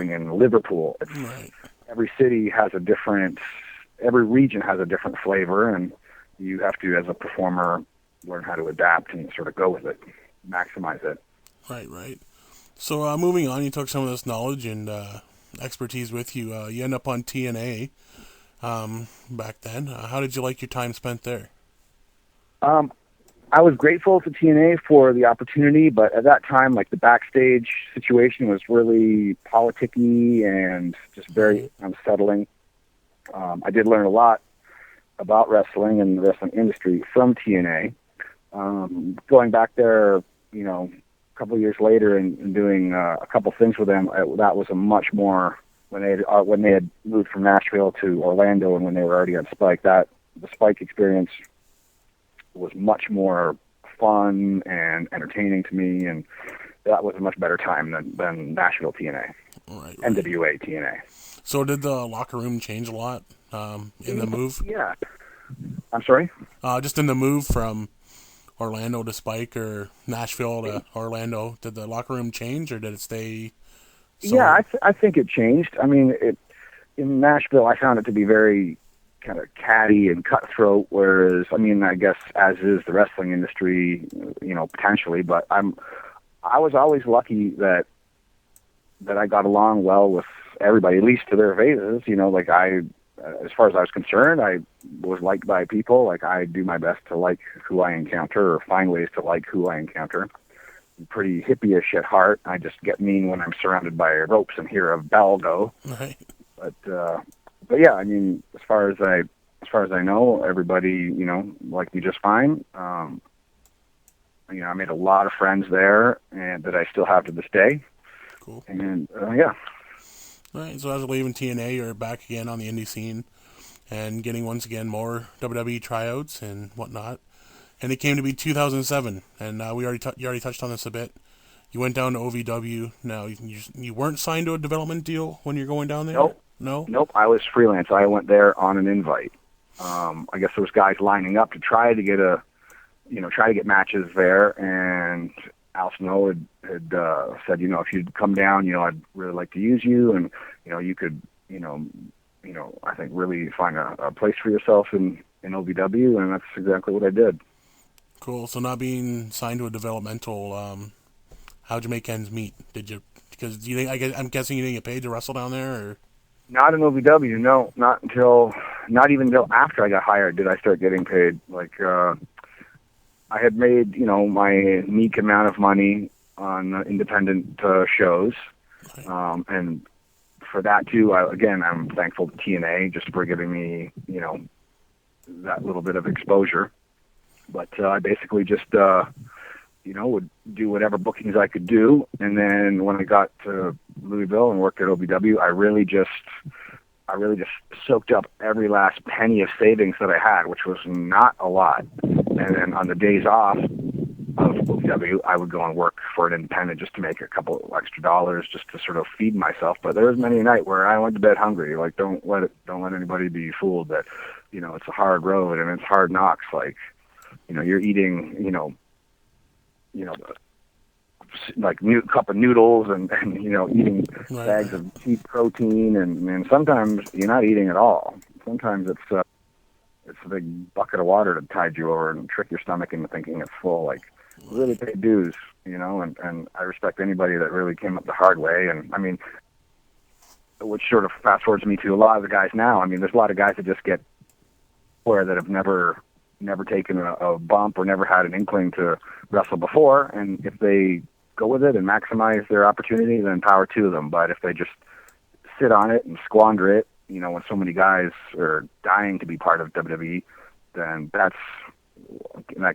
in Liverpool. Right. Every city has a different, every region has a different flavor, and you have to, as a performer, learn how to adapt and sort of go with it, maximize it. Right. Right. So moving on, you took some of this knowledge and expertise with you. You end up on TNA back then. How did you like your time spent there? Um, I was grateful to TNA for the opportunity, but at that time, like the backstage situation was really politicky and just very unsettling. I did learn a lot about wrestling and the wrestling industry from TNA. Going back there, a couple of years later and doing a couple things with them, that was a much more when they had moved from Nashville to Orlando and when they were already on Spike. That the Spike experience was much more fun and entertaining to me, and that was a much better time than Nashville TNA, Right. NWA TNA. So did the locker room change a lot in the move? Yeah. I'm sorry? Just in the move from Orlando to Spike or Nashville to Orlando, did the locker room change or did it stay? Yeah, I think it changed. I mean, in Nashville, I found it to be very kind of catty and cutthroat, whereas, I mean, I guess as is the wrestling industry, potentially, but I was always lucky that I got along well with everybody, at least to their phases. As far as I was concerned, I was liked by people. Like, I do my best to like who I encounter or find ways to like who I encounter. I'm pretty hippie-ish at heart. I just get mean when I'm surrounded by ropes and hear a bell go. Right. But yeah, I mean, as far as I know, everybody, liked me just fine. I made a lot of friends there, and that I still have to this day. Cool. And yeah. Right. So as leaving TNA, you're back again on the indie scene and getting once again more WWE tryouts and whatnot. And it came to be 2007, and you already touched on this a bit. You went down to OVW. Now you weren't signed to a development deal when you're going down there. Nope. No. Nope. I was freelance. I went there on an invite. I guess there was guys lining up to try to get matches there, and Al Snow had said, if you'd come down, I'd really like to use you, and you could, I think really find a place for yourself in OVW, and that's exactly what I did. Cool. So not being signed to a developmental, how'd you make ends meet? Did you? Because I'm guessing you didn't get paid to wrestle down there, or? Not in OVW, no. Not even until after I got hired did I start getting paid. Like, I had made, my meek amount of money on independent shows, and for that too, I'm thankful to TNA just for giving me, that little bit of exposure. But I basically just, would do whatever bookings I could do. And then when I got to Louisville and worked at OVW, I really just soaked up every last penny of savings that I had, which was not a lot. And then on the days off of OVW, I would go and work for an independent just to make a couple of extra dollars just to sort of feed myself. But there was many a night where I went to bed hungry. Like, don't let anybody be fooled that, it's a hard road and it's hard knocks. Like, you're eating, like cup of noodles and eating bags of cheap protein, and sometimes you're not eating at all. Sometimes it's a big bucket of water to tide you over and trick your stomach into thinking it's full. Like, really pay dues, and I respect anybody that really came up the hard way. And I mean, which sort of fast forwards me to a lot of the guys now. I mean, there's a lot of guys that just get where that have never taken a bump or never had an inkling to wrestle before, and if they go with it and maximize their opportunity, then power to them. But if they just sit on it and squander it, when so many guys are dying to be part of WWE, then that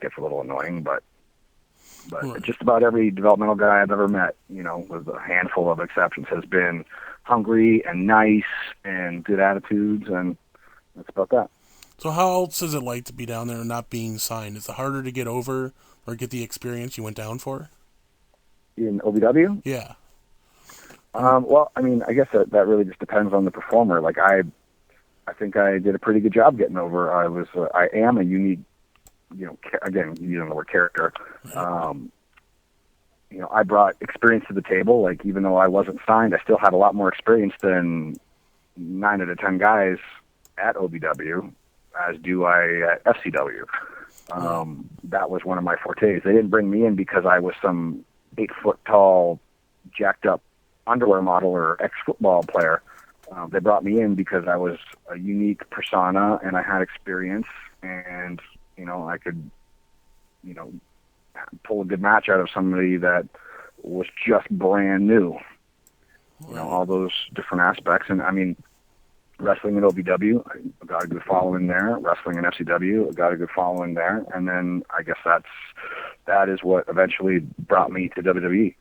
gets a little annoying. But just about every developmental guy I've ever met, with a handful of exceptions, has been hungry and nice and good attitudes, and that's about that. So how else is it like to be down there and not being signed? Is it harder to get over or get the experience you went down for? In OVW? Yeah. Well, I mean, I guess that really just depends on the performer. Like, I think I did a pretty good job getting over. I am a unique, again, using the word character. I brought experience to the table. Like, even though I wasn't signed, I still had a lot more experience than 9 out of 10 guys at OVW, as do I at FCW. That was one of my fortes. They didn't bring me in because I was some 8-foot tall, jacked up underwear model or ex-football player. They brought me in because I was a unique persona and I had experience, and I could pull a good match out of somebody that was just brand new. All those different aspects. And I mean, wrestling in OVW, I got a good following there. Wrestling in FCW, I got a good following there. And then I guess that is what eventually brought me to WWE.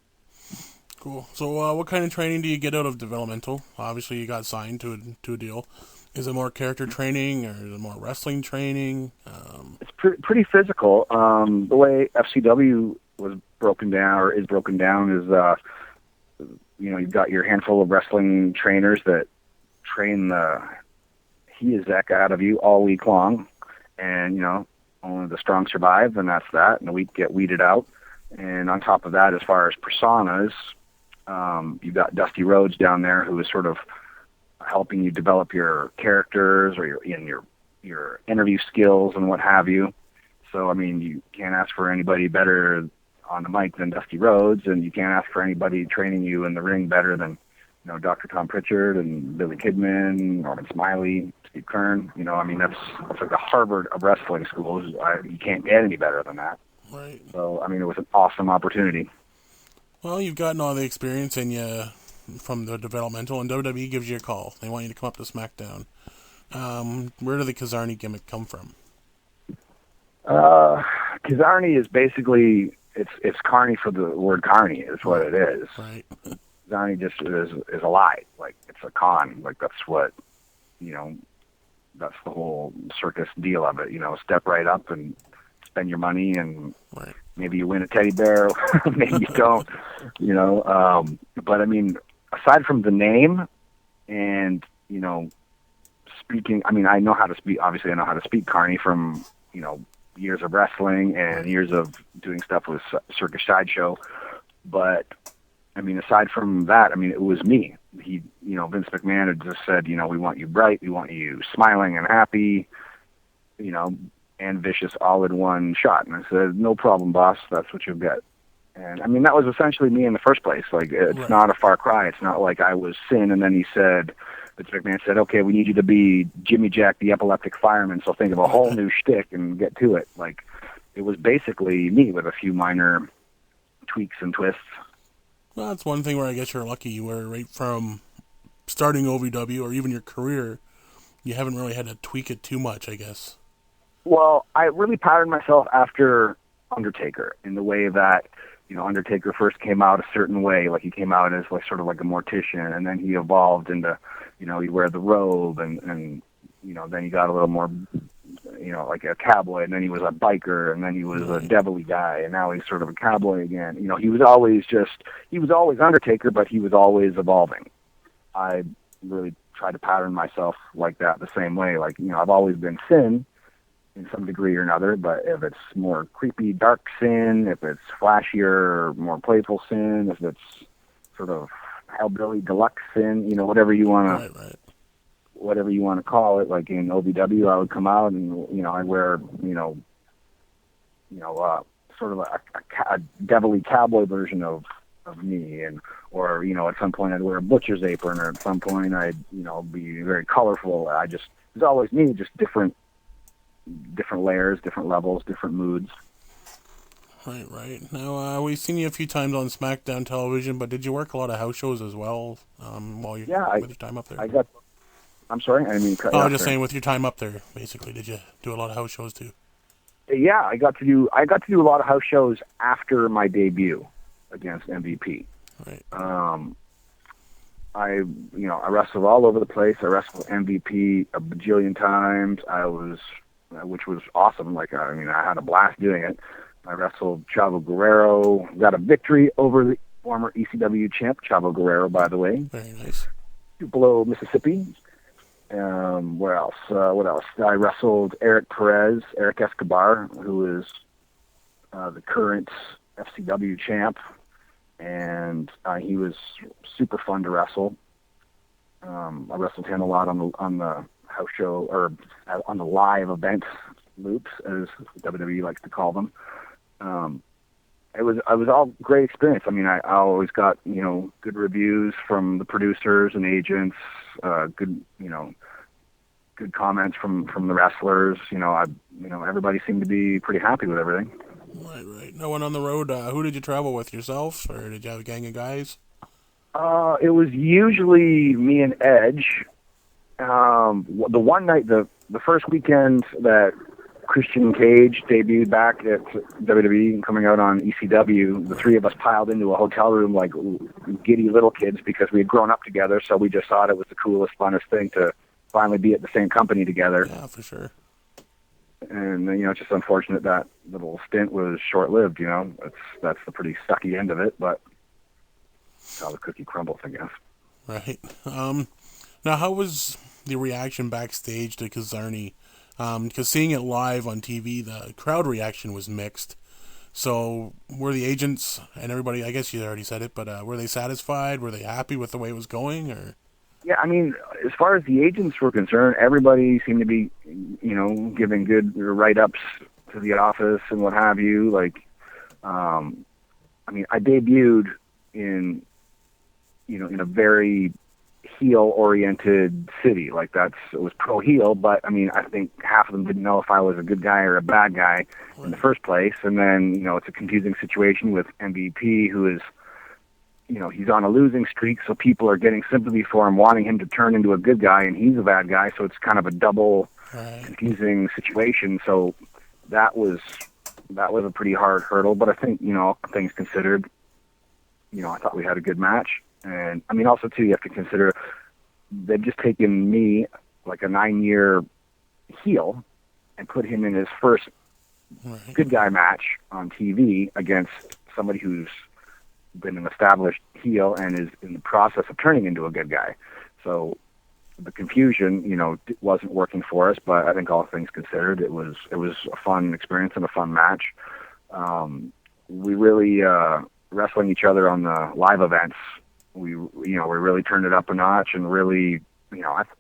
Cool. So what kind of training do you get out of developmental? Obviously, you got signed to a deal. Is it more character training, or is it more wrestling training? It's pretty physical. The way FCW was broken down, or is broken down, is you've got your handful of wrestling trainers that train the heck out of you all week long, and only the strong survive, and that's that, and the weak get weeded out. And on top of that, as far as personas, you've got Dusty Rhodes down there, who is sort of helping you develop your characters or your interview skills and what have you. So I mean, you can't ask for anybody better on the mic than Dusty Rhodes, and you can't ask for anybody training you in the ring better than Dr. Tom Pritchard and Billy Kidman, Norman Smiley, Steve Kern. I mean, that's like the Harvard of wrestling schools. You can't get any better than that. Right. So I mean, it was an awesome opportunity. Well, you've gotten all the experience in you from the developmental, and WWE gives you a call. They want you to come up to SmackDown. Where did the Kizarny gimmick come from? Kizarny is basically it's Carney for the word Carney is what it is. Right. Kizarny just is a lie. Like, it's a con. Like, that's what that's the whole circus deal of it. Step right up and spend your money, and right. Maybe you win a teddy bear, maybe you don't. But I mean, aside from the name and speaking, I mean, I know how to speak. Obviously, I know how to speak Carney from years of wrestling and years of doing stuff with Circus Sideshow. But I mean, aside from that, I mean, it was me. Vince McMahon had just said, we want you bright, we want you smiling and happy, and vicious all in one shot. And I said, no problem, boss. That's what you'll get. And I mean, that was essentially me in the first place. Like, it's right. not a far cry. It's not like I was Sin, and then Vince McMahon said, okay, we need you to be Jimmy Jack, the epileptic fireman. So think of a whole new shtick and get to it. Like, it was basically me with a few minor tweaks and twists. Well, that's one thing where I guess you're lucky. You were right from starting OVW, or even your career, you haven't really had to tweak it too much, I guess. Well, I really patterned myself after Undertaker in the way that, Undertaker first came out a certain way. Like, he came out as like sort of like a mortician, and then he evolved into, he'd wear the robe, and then he got a little more, like a cowboy, and then he was a biker, and then he was a devilly guy, and now he's sort of a cowboy again. He was always Undertaker, but he was always evolving. I really tried to pattern myself like that the same way. Like, I've always been Sin in some degree or another, but if it's more creepy, dark Sin, if it's flashier, more playful Sin, if it's sort of hellbilly deluxe Sin, whatever you want to, whatever you want to call it. Like in OVW, I would come out and I'd wear sort of a devilly cowboy version of me, or at some point I'd wear a butcher's apron, or at some point I'd be very colorful. It was always me, just different layers, different levels, different moods. Right. Now, we've seen you a few times on SmackDown television, but did you work a lot of house shows as well while with your time up there? I'm sorry, I mean. I was just saying, with your time up there, basically, did you do a lot of house shows too? Yeah, I got to do a lot of house shows after my debut against MVP. Right. I wrestled all over the place. I wrestled MVP a bajillion times. Which was awesome. Like, I had a blast doing it. I wrestled Chavo Guerrero, got a victory over the former ECW champ, Chavo Guerrero, by the way. Very nice. Tupelo, Mississippi. Where else? What else? I wrestled Eric Escobar, who is the current FCW champ. and he was super fun to wrestle. I wrestled him a lot on the house show, or on the live event loops, as WWE likes to call them. It was all great experience. I mean, I always got good reviews from the producers and agents, good good comments from the wrestlers. Everybody seemed to be pretty happy with everything. Right. No one on the road. Who did you travel with, yourself, or did you have a gang of guys? It was usually me and Edge. The one night, the first weekend that Christian Cage debuted back at WWE and coming out on ECW, the three of us piled into a hotel room like giddy little kids because we had grown up together, so we just thought it was the coolest, funnest thing to finally be at the same company together. Yeah, for sure. And it's just unfortunate that little stint was short-lived. That's the pretty sucky end of it, but that's how the cookie crumbles, I guess. Right. Now, how was the reaction backstage to Kizarny? Because seeing it live on TV, the crowd reaction was mixed. So were the agents and everybody, I guess you already said it, but were they satisfied? Were they happy with the way it was going? Or? Yeah, I mean, as far as the agents were concerned, everybody seemed to be, giving good write-ups to the office and what have you. Like, I debuted in a very heel-oriented city. Like, it was pro-heel, but, I think half of them didn't know if I was a good guy or a bad guy in the first place. And then, it's a confusing situation with MVP, who is, he's on a losing streak, so people are getting sympathy for him, wanting him to turn into a good guy, and he's a bad guy, so it's kind of a double confusing situation. So that was a pretty hard hurdle, but I think, things considered, I thought we had a good match. And, also, too, you have to consider they've just taken me, like a 9-year heel, and put him in his first good guy match on TV against somebody who's been an established heel and is in the process of turning into a good guy. So the confusion, wasn't working for us, but I think all things considered, it was a fun experience and a fun match. We really, wrestling each other on the live events, we really turned it up a notch, and really,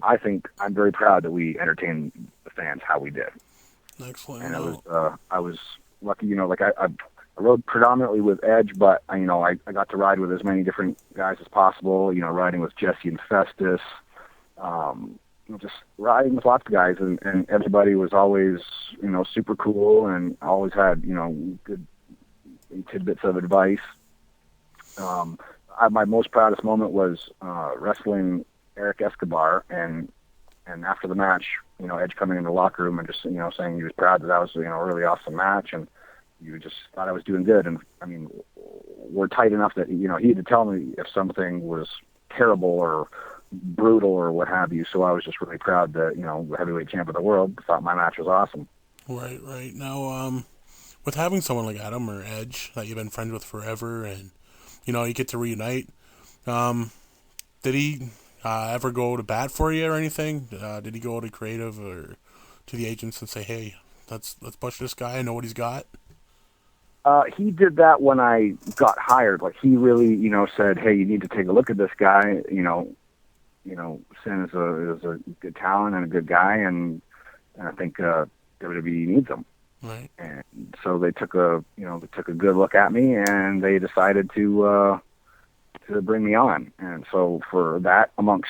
I think I'm very proud that we entertained the fans how we did. Excellent. And I was lucky, I rode predominantly with Edge, but I got to ride with as many different guys as possible. Riding with Jesse and Festus, just riding with lots of guys, and everybody was always super cool and always had good tidbits of advice. My most proudest moment was wrestling Eric Escobar, and after the match, Edge coming in the locker room and just saying he was proud that was a really awesome match, and you just thought I was doing good. And we're tight enough that he had to tell me if something was terrible or brutal or what have you. So I was just really proud that the heavyweight champ of the world thought my match was awesome. Right. Now, with having someone like Adam or Edge that you've been friends with forever, and you get to reunite, did he ever go to bat for you or anything? Did he go to creative or to the agents and say, "Hey, let's push this guy. I know what he's got"? He did that when I got hired. Like, he really, said, "Hey, you need to take a look at this guy. Sin is a good talent and a good guy, and I think WWE needs him." Right. And so they took a good look at me, and they decided to bring me on. And so for that, amongst